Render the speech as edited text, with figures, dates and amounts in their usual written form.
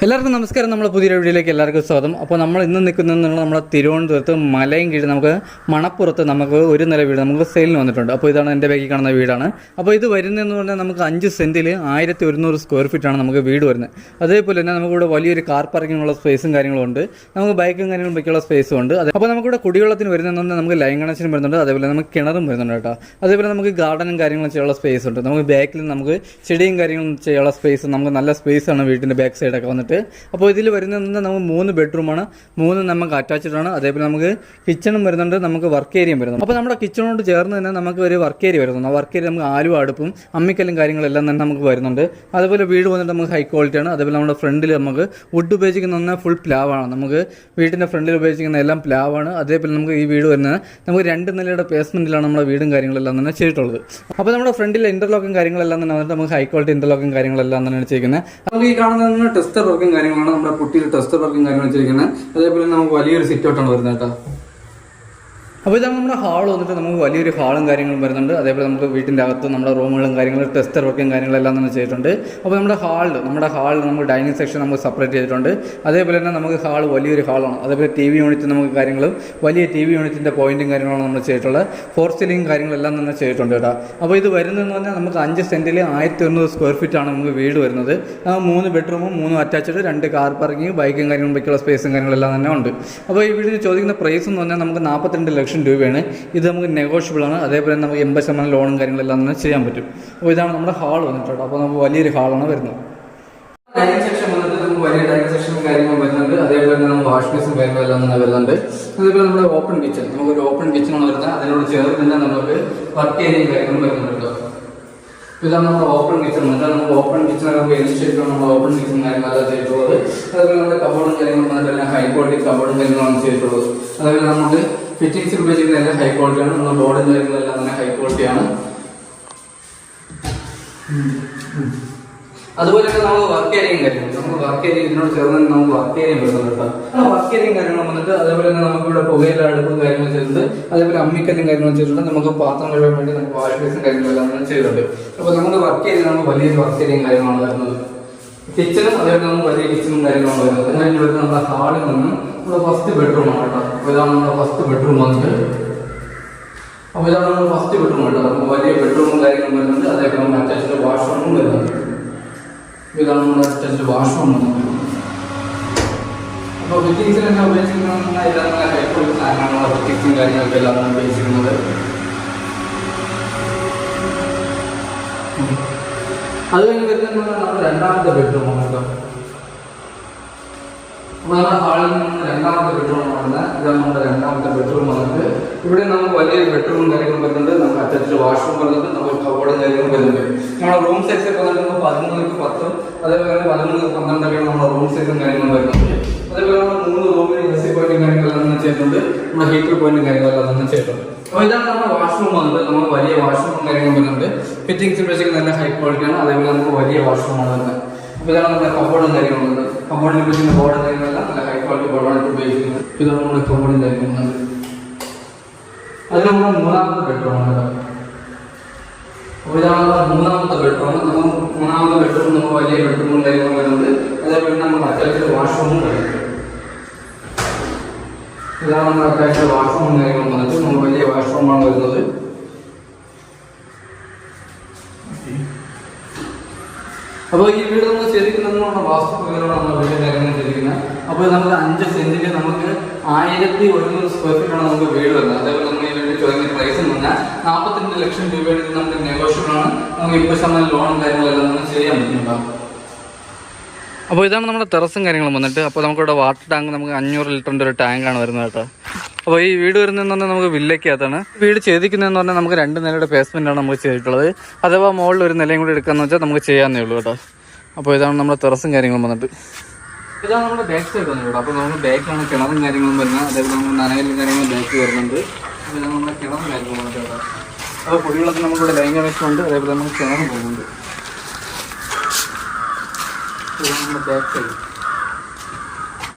എല്ലാവർക്കും നമസ്കാരം. നമ്മുടെ പുതിയൊരു വീഡിയോയിലേക്ക് എല്ലാവർക്കും സ്വാഗതം. അപ്പോൾ നമ്മൾ ഇന്ന് നിൽക്കുന്നത് നമ്മുടെ തിരുവനന്തപുരത്ത് മലയും കീഴിൽ നമുക്ക് മണപ്പുറത്ത് നമുക്ക് ഒരു നില വീട് നമുക്ക് സെയിലിന് വന്നിട്ടുണ്ട്. അപ്പോൾ ഇതാണ് എൻ്റെ ബാക്കിൽ കാണുന്ന വീടാണ്. അപ്പോൾ ഇത് വരുന്നതെന്ന് പറഞ്ഞാൽ നമുക്ക് 5 സെൻറ്റിൽ 1100 സ്ക്വയർ ഫീറ്റാണ് നമുക്ക് വീട് വരുന്നത്. അതേപോലെ തന്നെ നമുക്കിവിടെ വലിയൊരു കാർ പാർക്കിങ്ങുള്ള സ്പേസും കാര്യങ്ങളും ഉണ്ട്. നമുക്ക് ബൈക്കും കാര്യങ്ങളും വയ്ക്കാനുള്ള സ്പേസും ഉണ്ട്. അപ്പോൾ നമുക്കിവിടെ കുടിവെള്ളത്തിന് വരുന്നതെന്ന് നമുക്ക് ലൈൻ കണക്ഷനും വരുന്നുണ്ട്. അതേപോലെ നമുക്ക് കിണറും വരുന്നുണ്ട് കേട്ടോ. അതേപോലെ നമുക്ക് ഗാർഡനും കാര്യങ്ങളും ചെയ്യാനുള്ള സ്പേസ് ഉണ്ട്. നമുക്ക് ബാക്കിൽ നമുക്ക് ചെടിയും കാര്യങ്ങളും ചെയ്യാനുള്ള സ്പേസ്, നമുക്ക് നല്ല സ്പേസാണ് വീട്ടിൻ്റെ ബാക്ക് സൈഡൊക്കെ വന്നിട്ട്. അപ്പോൾ ഇതിൽ വരുന്നത് നമുക്ക് 3 ബെഡ്റൂമാണ്, 3 നമുക്ക് അറ്റാച്ച്ഡ് ആണ്. അതേപോലെ നമുക്ക് കിച്ചണും വരുന്നുണ്ട്, നമുക്ക് വർക്ക് ഏരിയയും വരുന്നുണ്ട്. അപ്പോൾ നമ്മുടെ കിച്ചണോട് ചേർന്ന് തന്നെ നമുക്ക് ഒരു വർക്ക് ഏരിയ വരുന്നുണ്ട്. ആ വർക്ക് ഏരിയ നമുക്ക് ആലുവ അടുപ്പും അമ്മിക്കല്ലും കാര്യങ്ങളെല്ലാം തന്നെ നമുക്ക് വരുന്നുണ്ട്. അതുപോലെ വീട് വന്നിട്ട് നമുക്ക് ഹൈ ക്വാളിറ്റിയാണ്. അതേപോലെ നമ്മുടെ ഫ്രണ്ടിൽ നമുക്ക് വുഡ് ഉപയോഗിക്കുന്ന ഫുൾ പ്ലാവാണ്. നമുക്ക് വീട്ടിൻ്റെ ഫ്രണ്ടിൽ ഉപയോഗിക്കുന്ന എല്ലാം പ്ലാവാണ്. അതേപോലെ നമുക്ക് ഈ വീട് വരുന്നത് നമുക്ക് 2 നിലയുടെ ബേസ്മെൻറ്റിലാണ് നമ്മുടെ വീടും കാര്യങ്ങളെല്ലാം തന്നെ ചെയ്തിട്ടുള്ളത്. അപ്പോൾ നമ്മുടെ ഫ്രണ്ടിലെ ഇൻ്റർലോക്കും കാര്യങ്ങളെല്ലാം തന്നെ വന്നിട്ട് നമുക്ക് ഹൈ ക്വാളിറ്റി ഇൻ്റർലോക്കും കാര്യങ്ങളെല്ലാം തന്നെയാണ് ചെയ്യുന്നത്. നമുക്ക് ഈ കാണുന്ന ടെസ്റ്റർ വർക്കും കാര്യങ്ങളാണ്, നമ്മുടെ കുട്ടിയിൽ ടെസ്റ്റർ വർക്കും കാര്യങ്ങളും ചെയ്തിരിക്കുന്നത്. അതേപോലെ നമുക്ക് വലിയൊരു സിറ്റ് ഔട്ടാണ് വരുന്നത് കേട്ടോ. അപ്പോൾ ഇതാണ് നമ്മുടെ ഹാൾ വന്നിട്ട് നമുക്ക് വലിയൊരു ഹാളും കാര്യങ്ങളും വരുന്നുണ്ട്. അതേപോലെ നമുക്ക് വീട്ടിൻ്റെ അകത്ത് നമ്മുടെ റൂമുകളും കാര്യങ്ങളും ടെസ്റ്റർ വർക്കും കാര്യങ്ങളെല്ലാം തന്നെ ചെയ്തിട്ടുണ്ട്. അപ്പോൾ നമ്മുടെ ഹാളിൽ നമുക്ക് ഡൈനിങ് സെക്ഷൻ നമുക്ക് സെപ്പറേറ്റ് ചെയ്തിട്ടുണ്ട്. അതേപോലെ തന്നെ നമുക്ക് ഹാൾ വലിയൊരു ഹാളാണ്. അതേപോലെ TV യൂണിറ്റ് നമുക്ക് കാര്യങ്ങളും വലിയ TV യൂണിറ്റിൻ്റെ പോയിൻറ്റും കാര്യങ്ങളാണ് നമ്മൾ ചെയ്തിട്ടുള്ളത്. ഫോർ സീലിംഗ് കാര്യങ്ങളെല്ലാം തന്നെ ചെയ്തിട്ടുണ്ട് കേട്ടോ. അപ്പോൾ ഇത് വരുന്നതെന്ന് പറഞ്ഞാൽ നമുക്ക് 5 സെൻറ്റിൽ 1100 സ്ക്വയർ ഫീറ്റാണ് നമുക്ക് വീട് വരുന്നത്. 3 ബെഡ്റൂമും 3 അറ്റാച്ച്ഡ്, 2 കാർ പാർക്കിങ്, ബൈക്കും കാര്യങ്ങളും വയ്ക്കുള്ള സ്പേസും കാര്യങ്ങളെല്ലാം തന്നെ ഉണ്ട്. അപ്പോൾ ഈ വീടിന് ചോദിക്കുന്ന പ്രൈസ് എന്ന് പറഞ്ഞാൽ നമുക്ക് 42 ലക്ഷം രൂപയാണ്. ഇത് നമുക്ക് നെഗോഷ്യബിൾ ആണ്. അതേപോലെ നമുക്ക് 80% ലോണും കാര്യങ്ങളെല്ലാം തന്നെ ചെയ്യാൻ പറ്റും. അപ്പോൾ ഇതാണ് നമ്മുടെ ഹാൾ വന്നിട്ടുണ്ട്. അപ്പോൾ നമുക്ക് വലിയൊരു ഹാളാണ് വരുന്നത്. ഡൈനിങ് സെക്ഷൻ വന്നിട്ട് നമുക്ക് വലിയ ഡൈനിങ് സെക്ഷനും കാര്യങ്ങളും വരുന്നുണ്ട്. അതേപോലെ തന്നെ നമുക്ക് വാഷ് ബേസും കാര്യങ്ങളെല്ലാം തന്നെ വരുന്നുണ്ട്. അതേപോലെ നമ്മുടെ ഓപ്പൺ കിച്ചൺ, നമുക്കൊരു ഓപ്പൺ കിച്ചണാണ് വരുന്നത്. അതിനോട് ചേർന്ന് തന്നെ നമുക്ക് വർക്ക് ഏരിയയും കാര്യങ്ങളും വരുന്നുണ്ട്. ഇതാണ് നമ്മുടെ ഓപ്പൺ കിച്ചൺ. എന്താണ് നമുക്ക് ഓപ്പൺ കിച്ചണൊക്കെ നമുക്ക് എലിച്ചിട്ടാണ് നമ്മൾ ഓപ്പൺ കിച്ചൺ കാര്യങ്ങളെല്ലാം ചെയ്തിട്ടുള്ളത്. അതേപോലെ നമ്മുടെ കബോർഡും കാര്യങ്ങളും വന്നിട്ടെല്ലാം ഹൈ ക്വാളിറ്റി കബോർഡും കാര്യങ്ങളാണ് ചെയ്തിട്ടുള്ളത്. അതേപോലെ നമുക്ക് ഫിറ്റിംഗ്സിൽ ഉപയോഗിക്കുന്ന എല്ലാം ഹൈ ക്വാളിറ്റിയാണ്. നമ്മുടെ ബോർഡും കാര്യങ്ങളെല്ലാം തന്നെ ഹൈ ക്വാളിറ്റിയാണ്. അതുപോലെ തന്നെ നമുക്ക് വർക്ക് ഏരിയയും കാര്യങ്ങളും, നമുക്ക് വർക്ക് ഏരിയ ഇതിനോട് ചേർന്ന് നമുക്ക് വർക്ക് ഏരിയയും വരുന്നുണ്ട് കേട്ടോ. വർക്ക് ഏരിയയും കാര്യങ്ങളും വന്നിട്ട് അതേപോലെ തന്നെ നമുക്ക് ഇവിടെ പുകയില അടുപ്പും കാര്യങ്ങളും ചെയ്തിട്ടുണ്ട്. അതേപോലെ അമ്മിക്കല്ലും കാര്യങ്ങളും ചെയ്തിട്ടുണ്ട്. നമുക്ക് പാത്രം കഴുകാൻ വേണ്ടി നമുക്ക് വാഷ് ബേസും കാര്യങ്ങളെല്ലാം തന്നെ ചെയ്തിട്ടുണ്ട്. അപ്പോൾ നമ്മുടെ വർക്ക് ഏരിയ നമുക്ക് വലിയൊരു വർക്ക് ഏരിയയും കാര്യങ്ങളാണ് വരുന്നത്. കിച്ചണും അതേപോലെ നമുക്ക് വലിയ കിച്ചണും കാര്യങ്ങളാണ് വരുന്നത്. അതിന് വരുന്നത് നമ്മുടെ ഹാളിൽ നിന്ന് നമ്മുടെ ഫസ്റ്റ് ബെഡ്റൂമാണ് കേട്ടോ. അപ്പോൾ ഇതാണ് നമ്മുടെ ഫസ്റ്റ് ബെഡ്റൂം വന്നിട്ട്. അപ്പോൾ ഇതാണ് നമ്മുടെ ഫസ്റ്റ് ബെഡ്റൂം കേട്ടോ. നമുക്ക് വലിയ ബെഡ്റൂമും കാര്യങ്ങളും വരുന്നുണ്ട്. അതേപോലെ നമുക്ക് അറ്റാച്ച്ഡ് വാഷ്റൂമും വരുന്നുണ്ട്. ഇതാണ് നമ്മുടെ അറ്റാച്ച്ഡ് വാഷ്റൂം വന്നത്. അപ്പോൾ ഫിറ്റിംഗ്സിലെല്ലാം ഉപയോഗിച്ചിരിക്കുന്ന എല്ലാം ഹൈ ക്വാളിറ്റി സാധനങ്ങളാണ്. ഫിറ്റിംഗ്സും കാര്യങ്ങളൊക്കെ എല്ലാം ഉപയോഗിച്ചിരിക്കുന്നത്. അത് കഴിഞ്ഞ് വരുന്നത് നമ്മുടെ രണ്ടാമത്തെ ബെഡ്റൂമാണ് കേട്ടോ. അപ്പോൾ നമ്മുടെ ഹാളിൽ നിന്ന് രണ്ടാമത്തെ ബെഡ്റൂമാണ് വരുന്നത്. ഇതാണ് നമ്മുടെ രണ്ടാമത്തെ ബെഡ്റൂം വന്നിട്ട്. ഇവിടെ നമുക്ക് വലിയൊരു ബെഡ്റൂമും കാര്യങ്ങളും വരുന്നുണ്ട്. നമുക്ക് അറ്റാച്ച്ഡ് വാഷ്റൂം വരുന്നുണ്ട്. നമുക്ക് കബോർഡും കാര്യങ്ങളും വരുന്നുണ്ട്. നമ്മുടെ റൂം സൈസ് ഒക്കെ വന്നിട്ട് 13x10, അതേപോലെ 13x12 നമ്മുടെ റൂം സൈസും കാര്യങ്ങളും വരുന്നുണ്ട്. അതേപോലെ നമ്മൾ 3 റൂമിൽ AC പോയിന്റും കാര്യങ്ങളെല്ലാം തന്നെ ചെയ്തിട്ടുണ്ട്. നമ്മുടെ ഹീറ്റർ പോയിന്റും കാര്യങ്ങളെല്ലാം തന്നെ ചെയ്തിട്ടുണ്ട്. അപ്പോൾ ഇതാണ് നമ്മുടെ വാഷ്റൂം വന്നിട്ട്. നമുക്ക് വലിയ വാഷ്റൂമും കാര്യങ്ങളും വരുന്നുണ്ട്. ഫിറ്റിംഗ്സ് ഉപയോഗിച്ചിരിക്കുന്ന നല്ല ഹൈ ക്വാളിറ്റിയാണ്. അതേപോലെ നമുക്ക് വലിയ വാഷ്റൂമാണ് വരുന്നത്. അപ്പോൾ ഇതാണ് നമ്മുടെ കബോർഡും കാര്യങ്ങളും വരുന്നത്. കബോർഡിൽ ഉപയോഗിക്കുന്ന ബോർഡും കാര്യങ്ങളെല്ലാം നല്ല ഹൈ ക്വാളിറ്റി ബോർഡാണ് ഉപയോഗിക്കുന്നത്. ഇതാണ് നമ്മുടെ കബോർഡും കാര്യങ്ങളും. അത് നമ്മുടെ മൂന്നാമത്തെ ബെഡ്റൂമാണ്. അപ്പോൾ ഇതാണ് നമ്മുടെ മൂന്നാമത്തെ ബെഡ്റൂം. നമുക്ക് മൂന്നാമത്തെ ബെഡ്റൂം നമുക്ക് വലിയ ബെഡ്റൂമും കാര്യങ്ങളും വരുന്നുണ്ട്. അതേപോലെ നമുക്ക് അറ്റാച്ച്ഡ് വാഷ്റൂമും വരുന്നുണ്ട്. ഇതാണ് നമ്മുടെ അറ്റാച്ച്ഡ് വാഷ്റൂമും കാര്യങ്ങളും വന്നിട്ട് നമുക്ക് വലിയ വാഷ്റൂമാണ് വരുന്നത്. അപ്പോൾ ഈ വീട് നമ്മൾ ചെയ്തിരിക്കുന്നത് വാസ്തുപ്രകാരമാണ് നമ്മൾ വലിയ കാര്യങ്ങൾ ചെയ്തിരിക്കുന്നത്. അപ്പോൾ നമുക്ക് 5 സെൻറ്റിൽ നമുക്ക് 1100 സ്ക്വയർ ഫീറ്റാണ് നമുക്ക് വീട് വരുന്നത്. അതേപോലെ നമ്മൾ ഈ വീട് ചോദിക്കുന്ന പ്രൈസ് എന്ന് പറഞ്ഞാൽ 42 ലക്ഷം രൂപയുടെ നമുക്ക് നെഗോഷ്യബിളാണ്. നമുക്ക് 20% ലോണും കാര്യങ്ങളെല്ലാം നമുക്ക് ചെയ്യാൻ പറ്റുന്നുണ്ടാവും. അപ്പോൾ ഇതാണ് നമ്മുടെ ടെറസും കാര്യങ്ങളും വന്നിട്ട്. അപ്പോൾ നമുക്കിവിടെ വാട്ടർ ടാങ്ക് നമുക്ക് 500 ലിറ്ററിൻ്റെ ഒരു ടാങ്കാണ് വരുന്നത് കേട്ടോ. അപ്പോൾ ഈ വീട് വരുന്നതെന്ന് പറഞ്ഞാൽ നമുക്ക് വില്ലയ്ക്കകത്താണ് വീട് ചെയ്തിരിക്കുന്നതെന്ന് പറഞ്ഞാൽ നമുക്ക് 2 നിലയുടെ ബേസ്മെൻറ്റാണ് നമുക്ക് ചെയ്തിട്ടുള്ളത്. അഥവാ മുകളിൽ ഒരു നിലയും കൂടി എടുക്കാമെന്ന് വെച്ചാൽ നമുക്ക് ചെയ്യാവുന്നേ ഉള്ളൂ കേട്ടോ. അപ്പോൾ ഇതാണ് നമ്മുടെ ടെറസും കാര്യങ്ങളും വന്നിട്ട്. ഇതാണ് നമ്മുടെ ബാക്ക് സൈഡ് വന്നത് കേട്ടോ. അപ്പോൾ നമുക്ക് ബാക്കിലാണ് കിണറും കാര്യങ്ങളും വരുന്നത്. അതേപോലെ നമുക്ക് നനകലും കാര്യങ്ങളും ബാക്ക് വരുന്നുണ്ട്. അപ്പോൾ ഇതാണ് നമ്മുടെ കിണറും കാര്യങ്ങളും വന്നിട്ട് കേട്ടോ. അപ്പോൾ കുടിവെള്ളത്തിന് നമുക്കിവിടെ ലൈൻ കണക്ഷൻ ഉണ്ട്. അതേപോലെ നമുക്ക് കിണറും പോകുന്നുണ്ട്. ഇതാണ് നമ്മുടെ ബാക്ക് സൈഡ്.